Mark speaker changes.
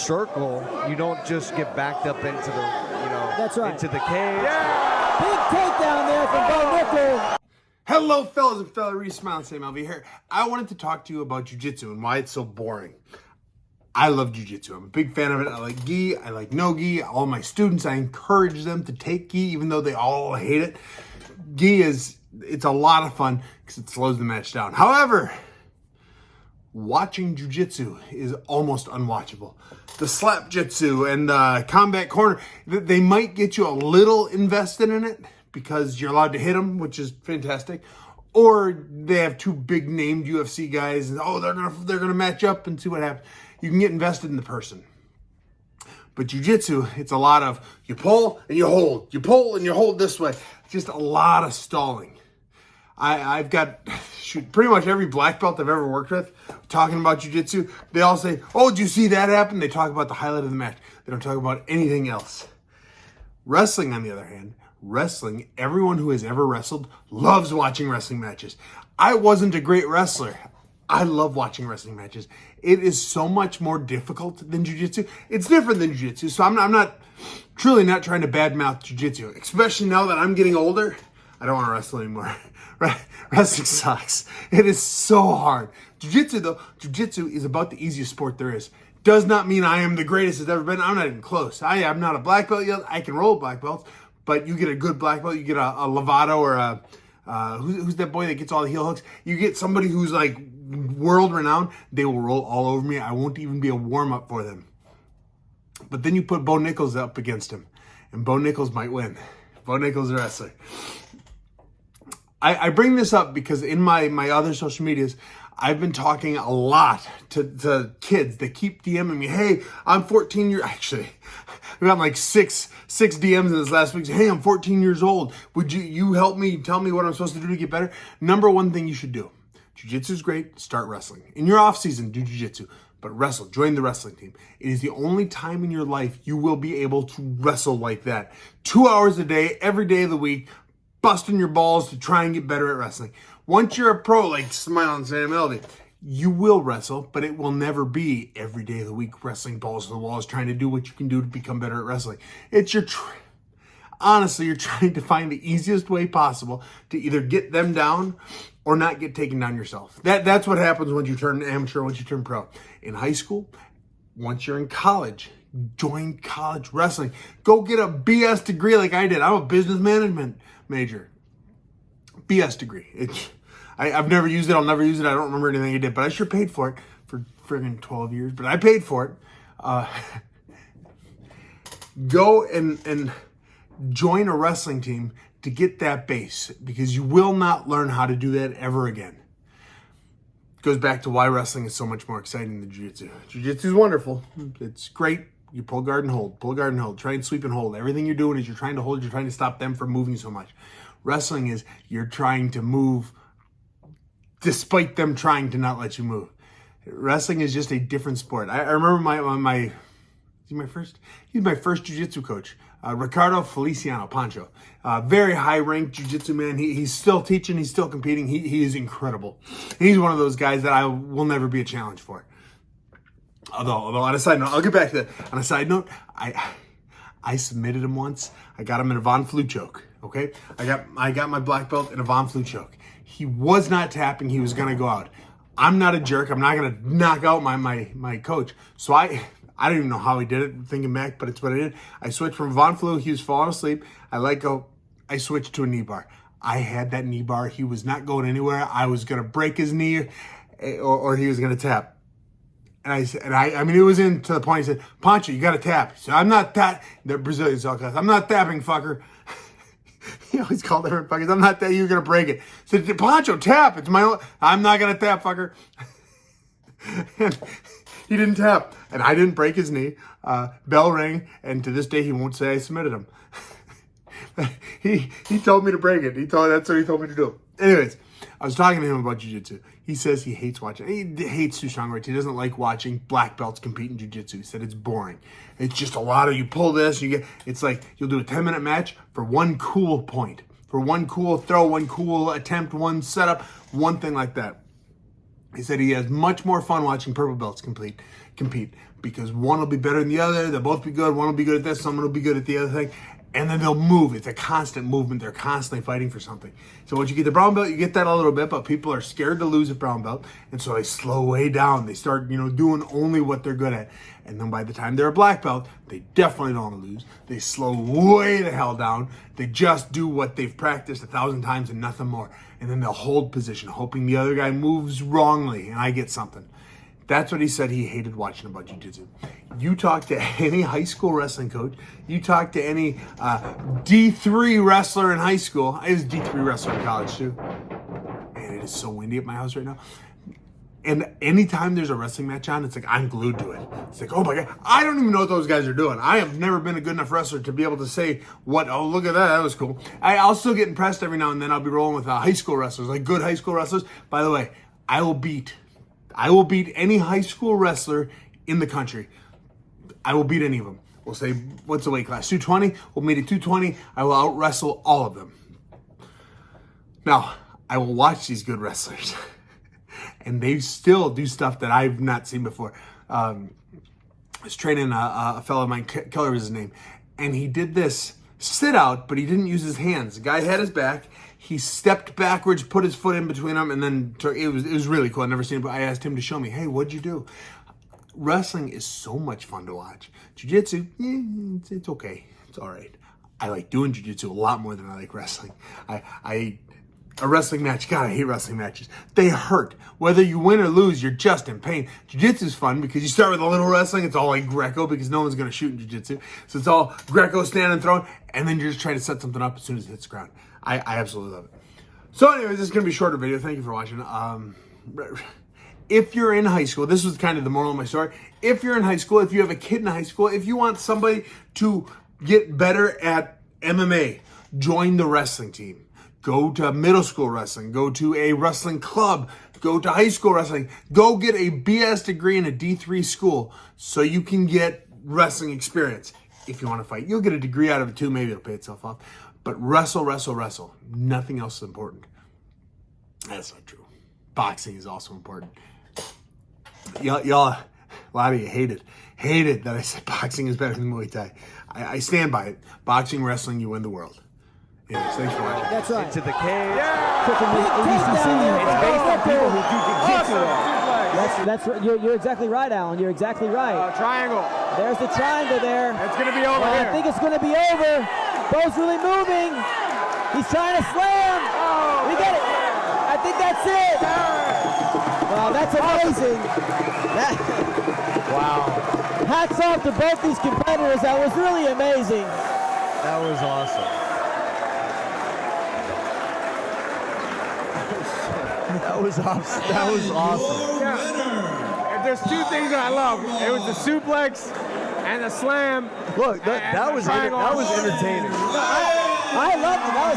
Speaker 1: circle, you don't just get backed up into the,
Speaker 2: That's right.
Speaker 1: into the cage.
Speaker 2: Yeah! Big takedown there from Bo Nickel.
Speaker 3: Hello, fellas and fella, Reese Smiling, Sam LV here. I wanted to talk to you about Jiu-Jitsu and why it's so boring. I love Jiu-Jitsu. I'm a big fan of it. I like gi. I like no gi. All my students, I encourage them to take gi, even though they all hate it. Gi it's a lot of fun because it slows the match down. However, watching Jiu-Jitsu is almost unwatchable. The slap jitsu and the combat corner, they might get you a little invested in it because you're allowed to hit them, which is fantastic. Or they have two big named UFC guys and they're gonna match up and see what happens. You can get invested in the person. But Jiu-Jitsu, it's a lot of you pull and you hold. You pull and you hold this way. Just a lot of stalling. I've got pretty much every black belt I've ever worked with talking about Jiu-Jitsu. They all say, oh, did you see that happen? They talk about the highlight of the match. They don't talk about anything else. Wrestling, on the other hand, everyone who has ever wrestled loves watching wrestling matches. I wasn't a great wrestler. I love watching wrestling matches. It is so much more difficult than Jiu-Jitsu. It's different than Jiu-Jitsu, so I'm truly not trying to badmouth Jiu-Jitsu, especially now that I'm getting older. I don't want to wrestle anymore. Wrestling sucks. It is so hard. Jiu-Jitsu, though, Jiu-Jitsu is about the easiest sport there is. Does not mean I am the greatest it's ever been. I'm not even close. I'm not a black belt yet. I can roll black belts, but you get a good black belt, you get a Lovato or a who's that boy that gets all the heel hooks? You get somebody who's like world renowned, they will roll all over me. I won't even be a warm up for them. But then you put Bo Nichols up against him, and Bo Nichols might win. Bo Nichols is a wrestler. I bring this up because in my other social medias, I've been talking a lot to kids that keep DMing me. Hey, I'm 14 years. Actually, we got like six DMs in this last week. Hey, I'm 14 years old. Would you help me? Tell me what I'm supposed to do to get better. Number one thing you should do. Jiu-Jitsu is great. Start wrestling. In your off season, do Jiu-Jitsu. But wrestle. Join the wrestling team. It is the only time in your life you will be able to wrestle like that. 2 hours a day, every day of the week, busting your balls to try and get better at wrestling. Once you're a pro, like Smiling Sam LV, you will wrestle, but it will never be every day of the week wrestling balls to the walls, trying to do what you can do to become better at wrestling. It's honestly, you're trying to find the easiest way possible to either get them down or not get taken down yourself. That's what happens when you turn amateur, once you turn pro. In high school, once you're in college, join college wrestling. Go get a BS degree like I did. I'm a business management major. BS degree. I've never used it. I'll never use it. I don't remember anything I did, but I sure paid for it for friggin' 12 years. But I paid for it. Go and join a wrestling team to get that base, because you will not learn how to do that ever again. It goes back to why wrestling is so much more exciting than Jiu-Jitsu. Jiu-Jitsu is wonderful. It's great. You pull guard and hold, pull guard and hold, try and sweep and hold. Everything you're doing is you're trying to hold, you're trying to stop them from moving so much. Wrestling is you're trying to move despite them trying to not let you move. Wrestling is just a different sport. I remember he's my first jiu-jitsu coach, Ricardo Feliciano Pancho. Very high-ranked jiu-jitsu man. He's still teaching, he's still competing. He is incredible. He's one of those guys that I will never be a challenge for. Although on a side note, I'll get back to that. On a side note, I submitted him once. I got him in a Von Flue choke. Okay, I got my black belt in a Von Flue choke. He was not tapping. He was gonna go out. I'm not a jerk. I'm not gonna knock out my coach. So I don't even know how he did it, thinking back, but it's what I did. I switched from Von Flue. He was falling asleep. I let go. I switched to a knee bar. I had that knee bar. He was not going anywhere. I was gonna break his knee, or he was gonna tap. And I mean, it was in to the point. He said, Pancho, you got to tap. So I'm not that. The Brazilians all class. I'm not tapping, fucker. He always called different fuckers. I'm not that. You're going to break it. So Pancho, tap. It's my own. I'm not going to tap, fucker. And he didn't tap. And I didn't break his knee. Bell rang. And to this day, he won't say I submitted him. He told me to break it. That's what he told me to do. Anyways, I was talking to him about jiu-jitsu. He says he hates watching. He hates two strong rights. He doesn't like watching black belts compete in jiu-jitsu. He said it's boring. It's just a lot of you pull this, it's like you'll do a 10-minute match for one cool point, for one cool throw, one cool attempt, one setup, one thing like that. He said he has much more fun watching purple belts compete compete because one will be better than the other. They'll both be good. One will be good at this. Someone will be good at the other thing. And then they'll move. It's a constant movement. They're constantly fighting for something. So once you get the brown belt, you get that a little bit, but people are scared to lose at brown belt. And so they slow way down. They start, doing only what they're good at. And then by the time they're a black belt, they definitely don't want to lose. They slow way the hell down. They just do what they've practiced 1,000 times and nothing more. And then they'll hold position, hoping the other guy moves wrongly and I get something. That's what he said he hated watching about jiu-jitsu. You talk to any high school wrestling coach, you talk to any D3 wrestler in high school. I was a D3 wrestler in college too. Man, it is so windy at my house right now. And anytime there's a wrestling match on, it's like I'm glued to it. It's like, oh my God, I don't even know what those guys are doing. I have never been a good enough wrestler to be able to say, oh, look at that, that was cool. I'll still get impressed every now and then. I'll be rolling with high school wrestlers, like good high school wrestlers. By the way, I will beat any high school wrestler in the country. I will beat any of them. We'll say, what's the weight class? 220. We'll meet at 220. I will out wrestle all of them. Now, I will watch these good wrestlers. And they still do stuff that I've not seen before. I was training a fellow of mine, Keller was his name. And he did this sit out, but he didn't use his hands. The guy had his back. He stepped backwards, put his foot in between them, and then it was really cool. I've never seen it, but I asked him to show me, hey, what'd you do? Wrestling is so much fun to watch. Jiu-jitsu, it's okay. It's all right. I like doing jiu-jitsu a lot more than I like wrestling. A wrestling match, God, I hate wrestling matches. They hurt. Whether you win or lose, you're just in pain. Jiu-jitsu is fun because you start with a little wrestling. It's all like Greco because no one's going to shoot in jiu-jitsu. So it's all Greco, stand and throw, and then you're just trying to set something up as soon as it hits the ground. I absolutely love it. So anyways, this is going to be a shorter video. Thank you for watching. If you're in high school, this was kind of the moral of my story. If you're in high school, if you have a kid in high school, if you want somebody to get better at MMA, join the wrestling team. Go to middle school wrestling. Go to a wrestling club. Go to high school wrestling. Go get a BS degree in a D3 school so you can get wrestling experience. If you want to fight, you'll get a degree out of it too. Maybe it'll pay itself off. But wrestle, wrestle, wrestle. Nothing else is important. That's not true. Boxing is also important. Y'all, a lot of you hated that I said boxing is better than Muay Thai. I stand by it. Boxing, wrestling, you win the world. Yes, thanks for watching.
Speaker 2: That's right.
Speaker 1: Into the cage.
Speaker 2: Cooking the ADCC.
Speaker 1: It's based on people who do jiu-jitsu.
Speaker 2: That's right. You're exactly right, Alan. You're exactly right.
Speaker 4: Triangle.
Speaker 2: There's the triangle there.
Speaker 4: It's going to be over here.
Speaker 2: I think it's going to be over. Bo's really moving. He's trying to slam. We get it. I think that's it. Wow, that's amazing.
Speaker 1: Wow.
Speaker 2: Hats off to both these competitors. That was really amazing.
Speaker 1: That was awesome. That was awesome. That was awesome.
Speaker 4: Yeah. If there's two things that I love, it was the suplex and the slam.
Speaker 1: Look, that was entertaining.
Speaker 2: I loved it. That was